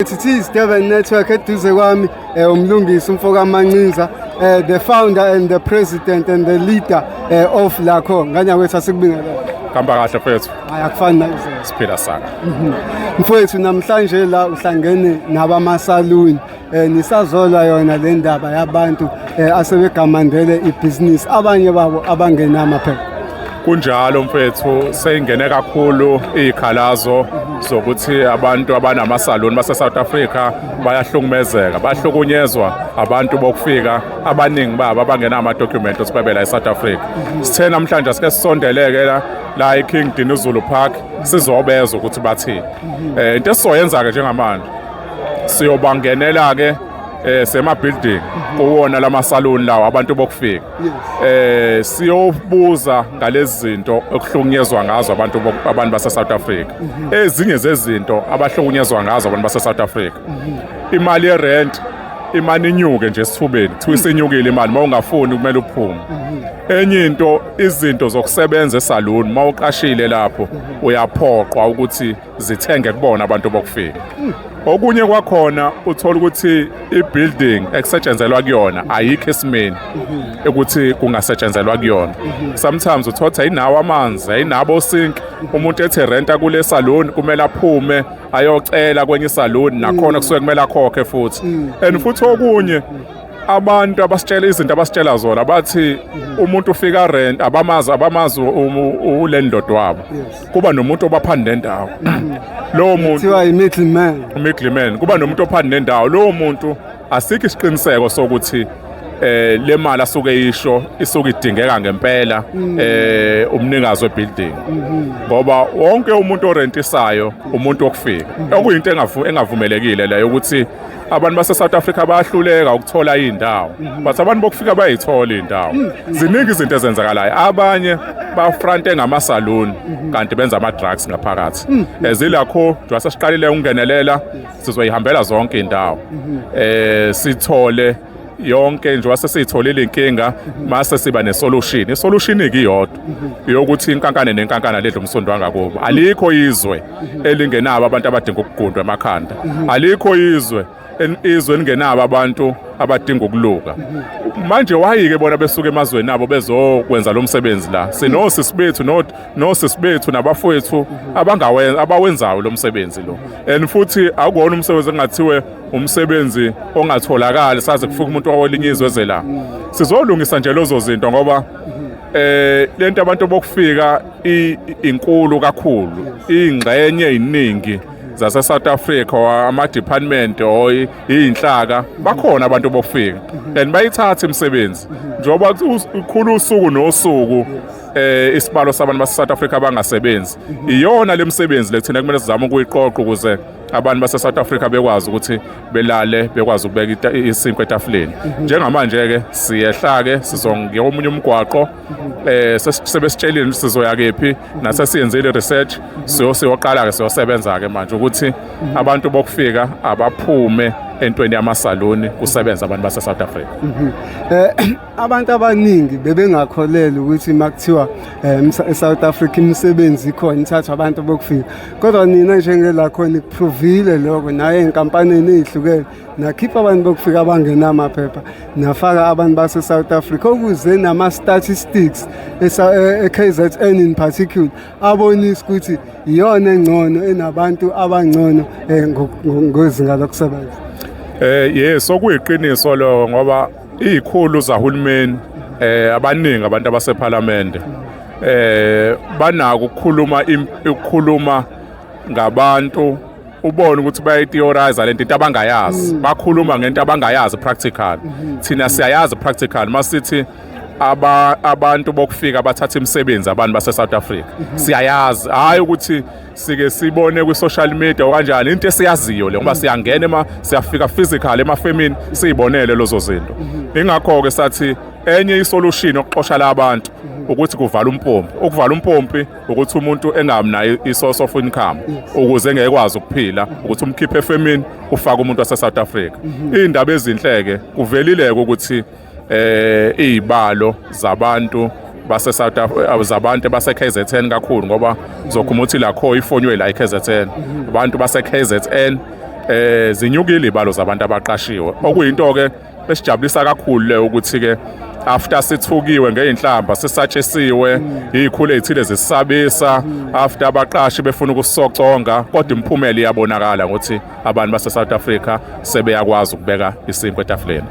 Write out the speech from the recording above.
It is Devon Network eduze kwami umlungisi umfoka Mancinza, the founder and the president and the leader of lakho nganya kwethu asikubingelela. Kamba kahle mfethu. Ayakufani na izolo. Siphila sana. Mfethu namhlanje la uhlangene nabamasaluni nisazola yona le ndaba yabantu asebegamandele ibusiness abanye babo abangenama phela. Kunjalo mfethu seyingene kakhulu izikhalazo zokuthi abantu abanamasaloni base South Africa bayahlukumezeka, bahlukunyezwa abantu bokufika abaningi babo abangenama documents ukuthi babe la eSouth Africa. Sithe namhlanje sike sisondeleke la eKing Dinizulu Park sizobeza ukuthi bathini. Into esizoyenza ke njengamanje siyobangenela ke sema building kuwona lamasaloni lawo abantu bokufika siyobuza ngalezi zinto okuhlukunyezwa ngazo abantu base South Africa. Ezinye zezinto abahlukunyezwa ngazo abantu base South Africa, imali yerent imali inyuke nje esithubeni kuthiwa isinyukile imali mawungafuni kumele uphume. Enye into izinto zokusebenza esaluni mawuqashile lapho uyaphoqwa ukuthi zithenge kubona abantu bokufika. Okunye kwakhona uthola ukuthi ibuilding ekusetshenzelwa kuyona ayikho esimeni ukuthi kungasetshenzelwa kuyona. Sometimes uthola ayinawo amanzi, ayinabo sink, umuntu ethi renta kule salon kumele aphume ayocela kwenye salon nakhona kusuke kumele akhokhe futhi. And futhi okunye abantu abasitshela izinto abasitshela zona bathi umuntu ufika rent abamazi ulandlord wabo kuba nomuntu obaphanda nendawo. Lo muntu kuthiwa middleman kuba nomuntu ophanda nendawo. Lo muntu asikho isiqiniseko sokuthi le mali asuke isho isuke idingeka ngempela umnikazi webuilding, ngoba wonke umuntu orentisayo umuntu okufika. Okuyinto engavumelekile la ukuthi abantu base South Africa bayahluleka ukuthola indawo, but abantu bokufika bayithola indawo. Ziningi izinto ezenzakalayo, abanye bafront ngamasaluni kanti benza ama drugs ngaphakathi. Ezilakho nje sasiqalile ukungenelela sizoyihambela zonke indawo sithole yonke nje wasesitholile inkinga mase siba nesolution. Isolution ikiyodwa yokuthi inkankane nenkankana ledla umsondo wangakubo. Alikho izwe elingenabo abantu abadinga ukugundwa emakhanda, alikho izwe lingenabo abantu abadinga ukuluka. Manje wayike bona besuka emazweni nabo bezokwenza lo msebenzi la. Sinosisi bethu nabafowethu abawenzayo lo msebenzi lo. And futhi akukona umsebenzi engathiwe umsebenzi ongatholakala saze kufika umuntu owelinye izwe ezela. Sizolungisa nje lezo zinto ngoba lento abantu bokufika inkulu kakhulu, ingxenye iningi zase South Africa ama department inhlaka bakhona abantu bokufika and bayithatha imisebenzi njoba ukhulu usuku nosuku isibalo sabantu base South Africa abangasebenzi. Iyona le misebenzi lekuthina kumele sizame ukuyiqoqa ukuze abantu base South Africa bekwazi ukuthi belale, bekwazi ukubeka isinkwa etafuleni. Njengamanje ke siyehla ke sizonge omunye umgwaqo sebesitshelile sizoya kephi nase siyenzile research siyoqala ke siyosebenza ke manje ukuthi abantu bokufika abaphume entweni yamasaloni kusebenza abantu base South Africa. Abantu abaningi bebengakholela ukuthi makuthiwa eSouth Africa imisebenzi ikhona ithathwa abantu bokufika, kodwa nina njengelakho nikuprovile lokho naye enkampanini ezihlukene nakhipha abantu bokufika abangenama phepha nafaka abantu base South Africa ukuze nama statistics eKZN in particular abonisa ukuthi iyona engcono enabantu abangcono ngozinga lokusebenza. Yes, okuyiqiniso lo ngoba izikhulu zahulumeni abaningi abantu abaseParliament banako ukukhuluma ngabantu ubone ukuthi bayayitheorize lento into abangayazi, bakhuluma ngento abangayazi practical. Thina siyayazi practical masithi abantu bokufika bathatha imisebenzi abantu base South Africa siyayazi, hayi ukuthi sike sibone ku social media kanjani. Into esiyaziyo le ngoba siyangena siyafika physical emafemini siyibonele lezo zinto. Ingakho ke sathi enye isolution yokuxosha labantu ukuthi kuvala umpompi. Ukuvala umpompi ukuthi umuntu engamnayo isource of income ukuze engekwazi ukuphila, ukuthi umkhiphe efemini ufaka umuntu wase South Africa. Indaba ezinhleke kuvelile ukuthi izibalo zabantu base South Africa zabantu base KZN kakhulu ngoba zokhuma uthi la kho ifonywe la iKZN abantu base KZN zinyukile ibalo zabantu abaqashiwe, okuyinto ke besijabulisa kakhulu le ukuthi ke after sithukiwe ngeinhlamba sisatshesiwe izikhulu ezithile zisabisa after abaqashi befuna ukusoconga kodwa imphumela iyabonakala ukuthi abantu base South Africa sebeyakwazi ukubeka isinkwa etafuleni.